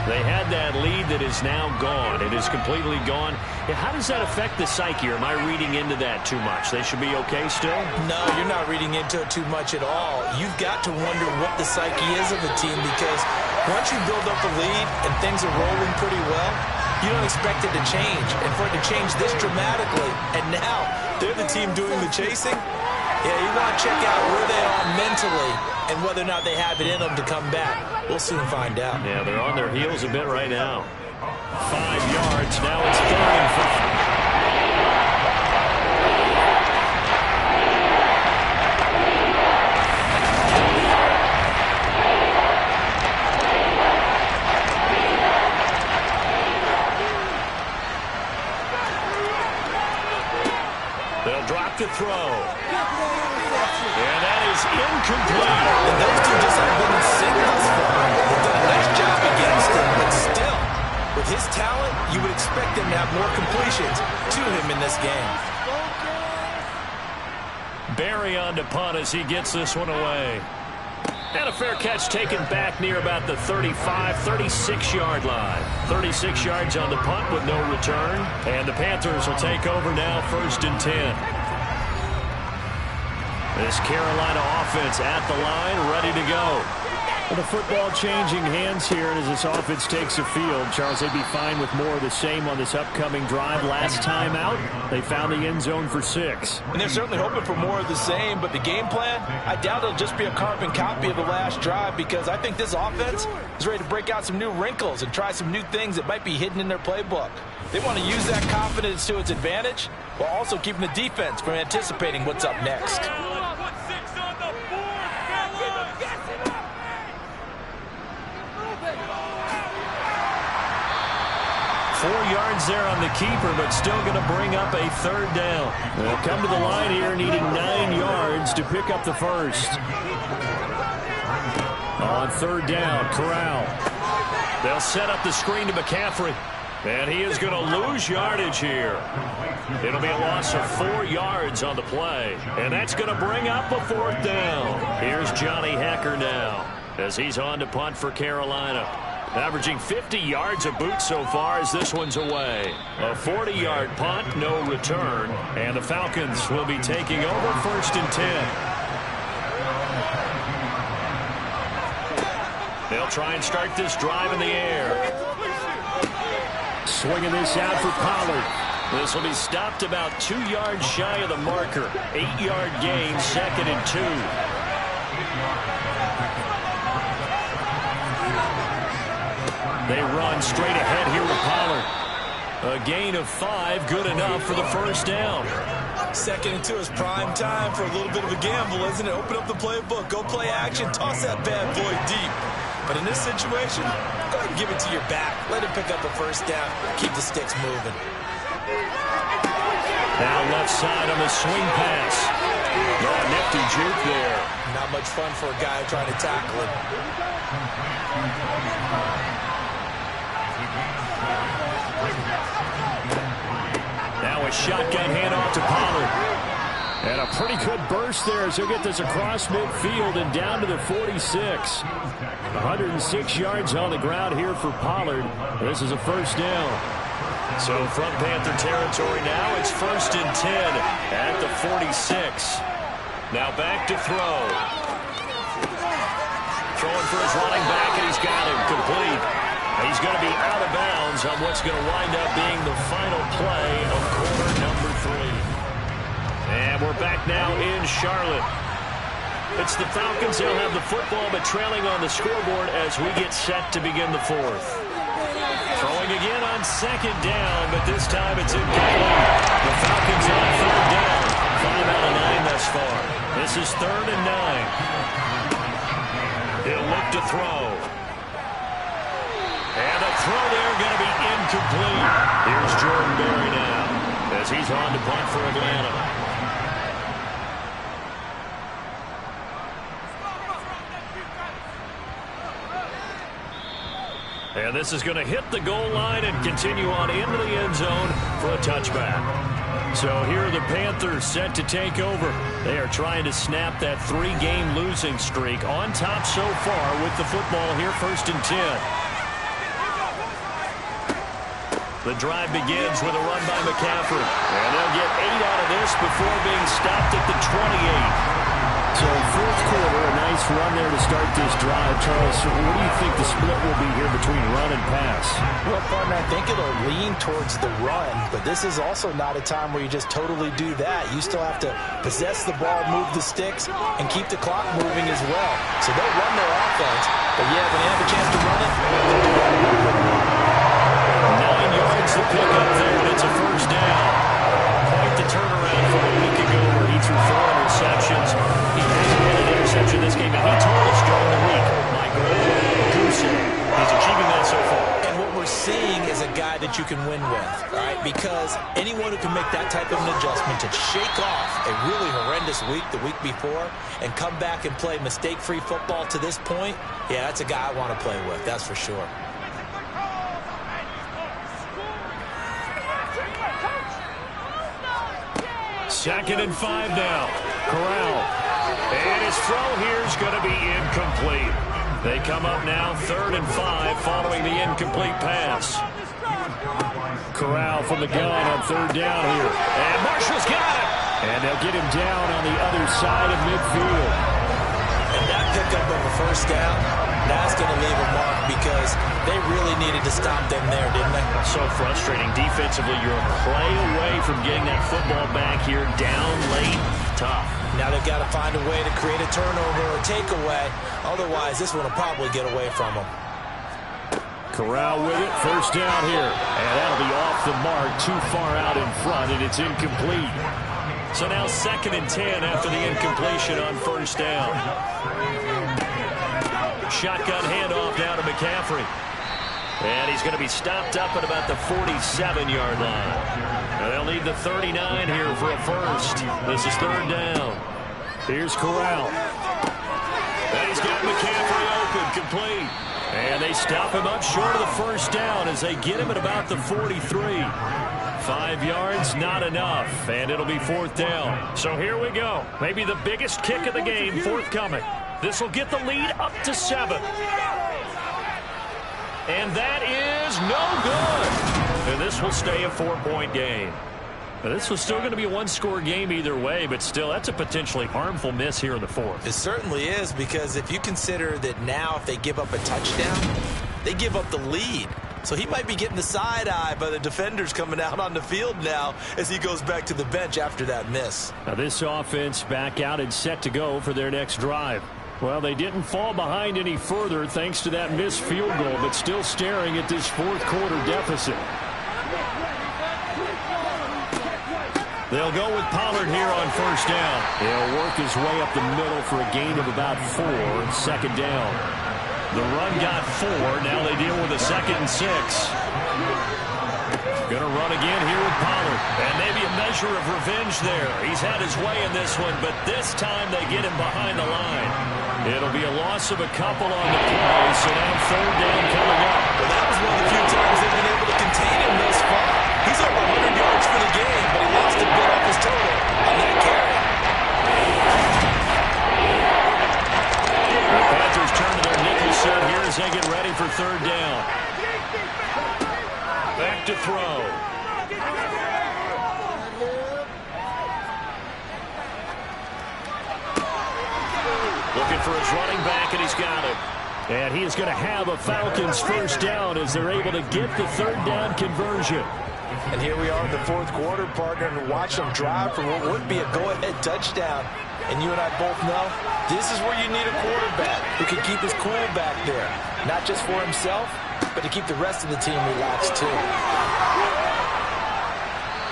They had that lead that is now gone. It is completely gone. How does that affect the psyche? Or am I reading into that too much? They should be okay still? No, you're not reading into it too much at all. You've got to wonder what the psyche is of the team because once you build up a lead and things are rolling pretty well, you don't expect it to change. And for it to change this dramatically, and now they're the team doing the chasing, yeah, you want to check out where they are mentally and whether or not they have it in them to come back. We'll soon find out. Yeah, they're on their heels a bit right now. 5 yards. Now it's 3rd and 5. They'll drop to throw. And that is incomplete. And those two just haven't been in sync thus far. They've done a nice job against him, but still, with his talent, you would expect them to have more completions to him in this game. Barry on to punt as he gets this one away. And a fair catch taken back near about the 35, 36-yard line. 36 yards on the punt with no return. And the Panthers will take over now 1st and 10. This Carolina offense at the line, ready to go. Well, the football changing hands here, and as this offense takes the field, Charles, they'd be fine with more of the same on this upcoming drive. Last time out, they found the end zone for 6. And they're certainly hoping for more of the same, but the game plan, I doubt it'll just be a carbon copy of the last drive because I think this offense is ready to break out some new wrinkles and try some new things that might be hidden in their playbook. They want to use that confidence to its advantage while also keeping the defense from anticipating what's up next. 4 yards there on the keeper, but still going to bring up a 3rd down. They'll come to the line here needing 9 yards to pick up the 1st. On 3rd down, Corral. They'll set up the screen to McCaffrey. And he is going to lose yardage here. It'll be a loss of 4 yards on the play. And that's going to bring up a 4th down. Here's Johnny Hecker now as he's on to punt for Carolina. Averaging 50 yards a boot so far as this one's away. A 40-yard punt, no return. And the Falcons will be taking over 1st and 10. They'll try and start this drive in the air. Swinging this out for Pollard. This will be stopped about 2 yards shy of the marker. 8-yard gain, 2nd and 2. They run straight ahead here with Pollard. A gain of 5, good enough for the first down. 2nd and 2 is prime time for a little bit of a gamble, isn't it? Open up the playbook, go play action, toss that bad boy deep. But in this situation, go ahead and give it to your back. Let him pick up a first down, keep the sticks moving. Now left side on the swing pass. Nifty juke there. Not much fun for a guy trying to tackle him. Now a shotgun handoff to Pollard. And a pretty good burst there as he'll get this across midfield and down to the 46. 106 yards on the ground here for Pollard. This is a first down. So from Panther territory now, it's 1st and 10 at the 46. Now back to throw. Throwing for his running back, and he's got him complete. He's going to be out of bounds on what's going to wind up being the final play of quarter number 3. And we're back now in Charlotte. It's the Falcons. They'll have the football, but trailing on the scoreboard as we get set to begin the 4th. Throwing again on 2nd down, but this time it's incomplete. The Falcons on 3rd down. 5 out of 9 thus far. This is 3rd and 9. He'll look to throw. And a throw there going to be incomplete. Here's Jordan Berry now as he's on to punt for Atlanta. And this is going to hit the goal line and continue on into the end zone for a touchback. So here are the Panthers set to take over. They are trying to snap that 3-game losing streak. On top so far with the football here, 1st and 10. The drive begins with a run by McCaffrey. And they'll get 8 out of this before being stopped at the 28. So 4th quarter, a nice run there to start this drive. Charles, what do you think the split will be here between run and pass? Well, partner, I think it'll lean towards the run, but this is also not a time where you just totally do that. You still have to possess the ball, move the sticks, and keep the clock moving as well. So they'll run their offense, but yeah, when they have a chance to run it, they'll do that. 9 yards to pick up there, and it's a first down. Quite the turnaround from a week ago where he threw 4 interceptions. He hasn't had an interception this game, and he told us during the week, my goal, goose egg. He's achieving that so far. And what we're seeing is a guy that you can win with, all right? Because anyone who can make that type of an adjustment to shake off a really horrendous week the week before and come back and play mistake-free football to this point, yeah, that's a guy I want to play with, that's for sure. Second and 5 now. Corral. And his throw here is going to be incomplete. They come up now 3rd and 5 following the incomplete pass. Corral from the gun on 3rd down here. And Marshall's got it. And they'll get him down on the other side of midfield. And that pickup of a first down, that's going to leave a mark because they really needed to stop them there, didn't they? So frustrating. Defensively, you're a play away from getting that football back here down late. Tough. Now they've got to find a way to create a turnover or takeaway. Otherwise, this one will probably get away from them. Corral with it. First down here. And that'll be off the mark. Too far out in front, and it's incomplete. So now 2nd and 10 after the incompletion on first down. Shotgun handoff down to McCaffrey. And he's going to be stopped up at about the 47-yard line. Now they'll need the 39 here for a first. This is 3rd down. Here's Corral. And he's got McCaffrey open, complete. And they stop him up short of the first down as they get him at about the 43. 5 yards, not enough, and it'll be 4th down. So here we go. Maybe the biggest kick of the game forthcoming. This will get the lead up to 7. And that is no good. And this will stay a 4-point game. Now, this was still going to be a one-score game either way, but still, that's a potentially harmful miss here in the 4th. It certainly is, because if you consider that now if they give up a touchdown, they give up the lead. So he might be getting the side eye by the defenders coming out on the field now as he goes back to the bench after that miss. Now this offense back out and set to go for their next drive. Well, they didn't fall behind any further thanks to that missed field goal, but still staring at this fourth quarter deficit. They'll go with Pollard here on first down. He'll work his way up the middle for a gain of about 4, second down. The run got 4. Now they deal with a 2nd and 6. Going to run again here with Pollard. And maybe a measure of revenge there. He's had his way in this one, but this time they get him behind the line. It'll be a loss of a couple on the play, so now third down coming up. Well, that was one of the few times they've been able to contain him thus far. He's over 100 yards for the game, but he lost a bit off his total on that carry. The Panthers turn to their nickel set here as they get ready for third down. Back to throw. Looking for his running back, and he's got it. And he is going to have a Falcons first down as they're able to get the third down conversion. And here we are in the fourth quarter, partner, and watch them drive for what would be a go-ahead touchdown. And you and I both know this is where you need a quarterback who can keep his cool back there. Not just for himself, but to keep the rest of the team relaxed too.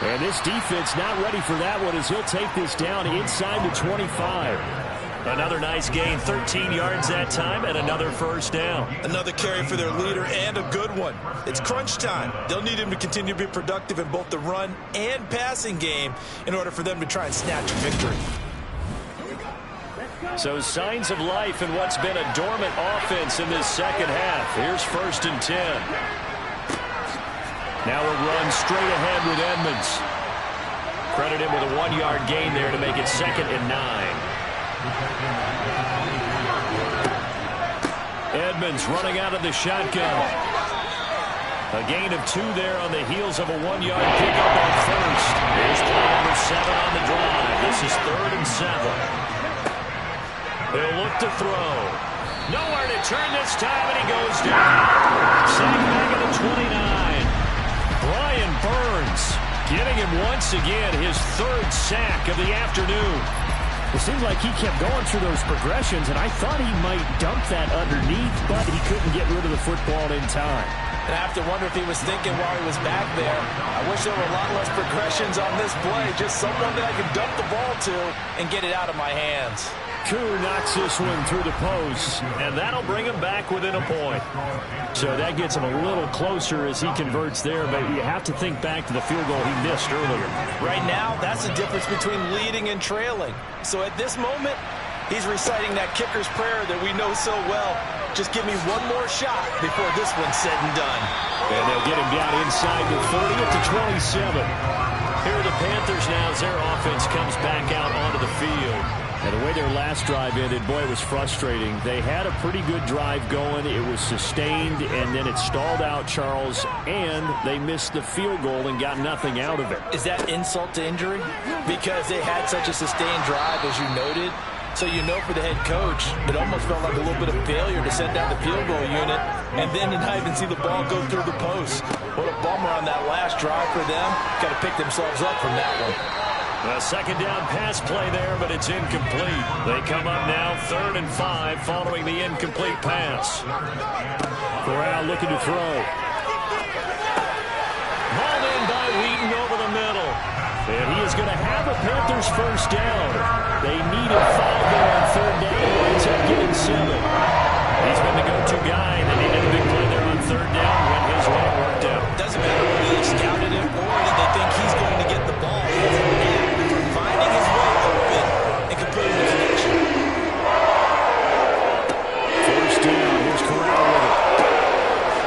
And this defense not ready for that one as he'll take this down inside the 25. Another nice gain, 13 yards that time, and another first down. Another carry for their leader, and a good one. It's crunch time. They'll need him to continue to be productive in both the run and passing game in order for them to try and snatch a victory. So signs of life in what's been a dormant offense in this second half. Here's 1st and 10. Now a run straight ahead with Edmonds. Credit him with a 1-yard gain there to make it 2nd and 9. Edmonds running out of the shotgun. A gain of 2 there on the heels of a 1-yard pickup on first. Here's play number 7 on the drive. This is 3rd and 7. He'll look to throw. Nowhere to turn this time, and he goes down. Sack back at the 29. Brian Burns getting him once again his 3rd sack of the afternoon. It seems like he kept going through those progressions, and I thought he might dump that underneath, but he couldn't get rid of the football in time. And I have to wonder if he was thinking while he was back there, I wish there were a lot less progressions on this play, just someone that I can dump the ball to and get it out of my hands. Koo knocks this one through the post, and that'll bring him back within a point. So that gets him a little closer as he converts there, but you have to think back to the field goal he missed earlier. Right now, that's the difference between leading and trailing. So at this moment, he's reciting that kicker's prayer that we know so well. Just give me one more shot before this one's said and done. And they'll get him down inside the 30 at the 27. Here are the Panthers now as their offense comes back out onto the field. And the way their last drive ended, boy, it was frustrating. They had a pretty good drive going. It was sustained, and then it stalled out, Charles, and they missed the field goal and got nothing out of it. Is that insult to injury? Because they had such a sustained drive, as you noted. So you know for the head coach, it almost felt like a little bit of failure to send down the field goal unit, and then to not even see the ball go through the post. What a bummer on that last drive for them. Got to pick themselves up from that one. A second down pass play there, but it's incomplete. They come up now 3rd and 5 following the incomplete pass. Corral looking to throw. Hauled in by Wheaton over the middle. And he is going to have a Panthers first down. They needed 5 there on 3rd down. Winds up getting 7. He's been the go-to guy. They needed a big play there on 3rd down when his way worked out. Doesn't matter whether they scouted him or did they think he's going to get the ball. He has a knack for finding his way open and completing the connection. First down. Here's Corral with it.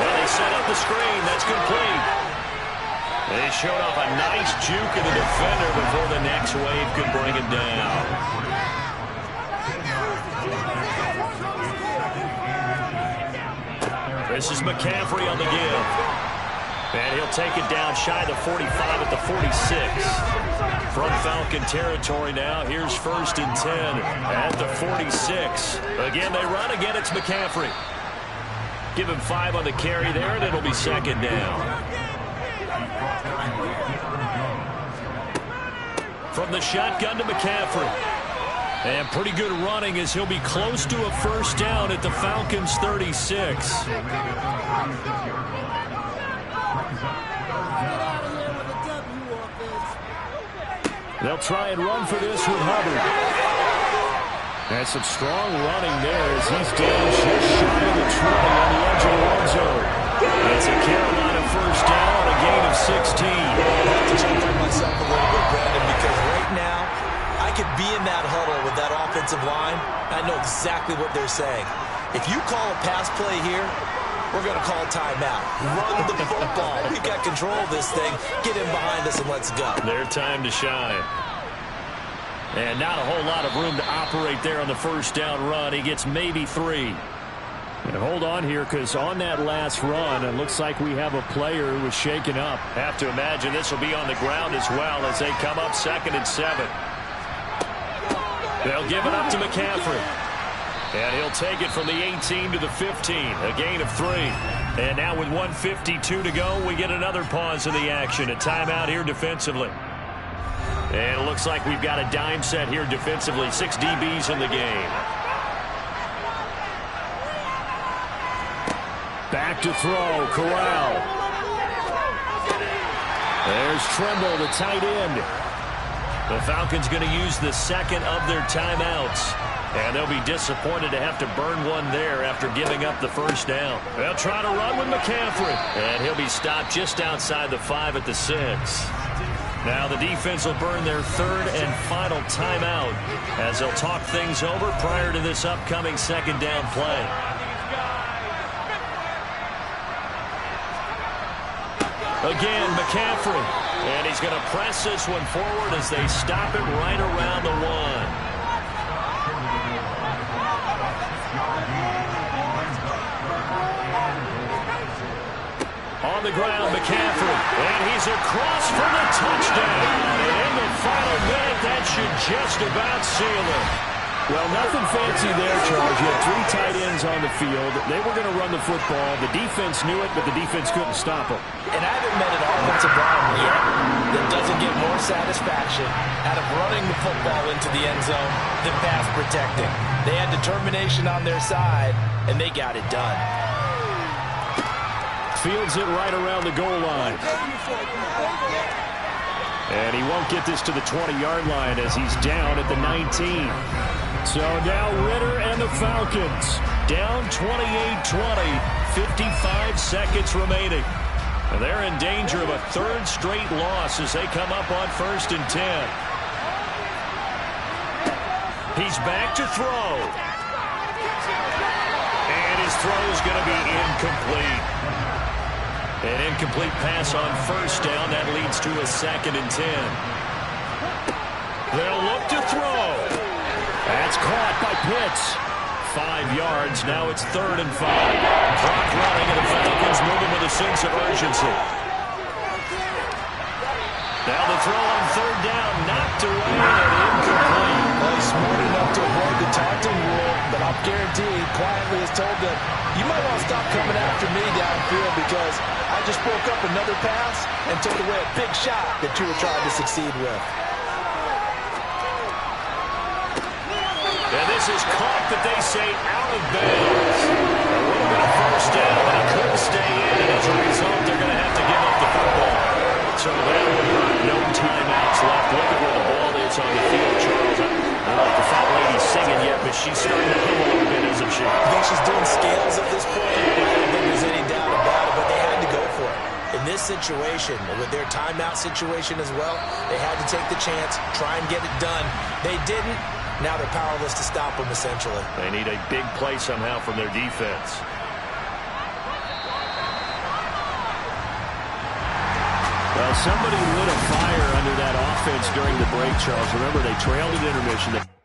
And they set up the screen. That's complete. They showed off a nice juke of the defender before the next wave could bring it down. This is McCaffrey on the give. And he'll take it down shy of the 45 at the 46. From Falcon territory now, here's 1st and 10 at the 46. Again, they run again, it's McCaffrey. Give him 5 on the carry there, and it'll be 2nd down. From the shotgun to McCaffrey. And pretty good running as he'll be close to a first down at the Falcons' 36. They'll try and run for this with Hubbard. And some strong running there as he's down just shy of the 20 on the edge of the red zone. It's a Carolina first down, a gain of 16. I have to jump on myself a little bit, Brandon, because right now I could be in that huddle with that offensive line. I know exactly what they're saying. If you call a pass play here, we're going to call timeout. Run the football. We've got control of this thing. Get in behind us and let's go. Their time to shine. And not a whole lot of room to operate there on the first down run. He gets maybe 3. And hold on here, because on that last run, it looks like we have a player who was shaken up. Have to imagine this will be on the ground as well as they come up 2nd and 7. They'll give it up to McCaffrey. And he'll take it from the 18 to the 15, a gain of 3. And now with 1:52 to go, we get another pause in the action, a timeout here defensively. And it looks like we've got a dime set here defensively, 6 DBs in the game. Back to throw, Corral. There's Tremble, the tight end. The Falcons going to use the second of their timeouts. And they'll be disappointed to have to burn one there after giving up the first down. They'll try to run with McCaffrey. And he'll be stopped just outside the 5 at the 6. Now the defense will burn their third and final timeout as they'll talk things over prior to this upcoming second down play. Again, McCaffrey. And he's going to press this one forward as they stop it right around the 1. On the ground, McCaffrey, and he's across for the touchdown. And in the final minute, that should just about seal it. Well, nothing fancy there, Charles. You had 3 tight ends on the field. They were going to run the football. The defense knew it, but the defense couldn't stop them. And I haven't met an offensive line yet that doesn't get more satisfaction out of running the football into the end zone than pass protecting. They had determination on their side, and they got it done. Fields it right around the goal line. And he won't get this to the 20-yard line as he's down at the 19. So now Ritter and the Falcons down 28-20, 55 seconds remaining. And they're in danger of a 3rd straight loss as they come up on 1st and 10. He's back to throw. And his throw is going to be incomplete. An incomplete pass on first down. That leads to a 2nd and 10. They'll look to throw. That's caught by Pitts. 5 yards. Now it's 3rd and 5. Clock running, and the Falcons moving with a sense of urgency. Now the throw on 3rd down. Knocked away and incomplete. Well, he's smart enough to avoid the taunting rule, but I'll guarantee he quietly has told them, you might want to stop coming after me downfield because I just broke up another pass and took away a big shot that you were trying to succeed with. And this is caught, but they say out of bounds. A little bit of first down, but it couldn't stay in, and as a result, they're going to have to give up the football. So that would hurt. No timeouts left. Look at where the ball is on the field, Charles. I don't know if the fat lady's singing yet, but she's starting to hum a little bit, isn't she? I think she's doing scales at this point. I don't think there's any doubt about it, but they had to go for it. In this situation, with their timeout situation as well, they had to take the chance, try and get it done. They didn't. Now they're powerless to stop them, essentially. They need a big play somehow from their defense. Well, somebody lit a fire under that offense during the break, Charles. Remember, they trailed at intermission.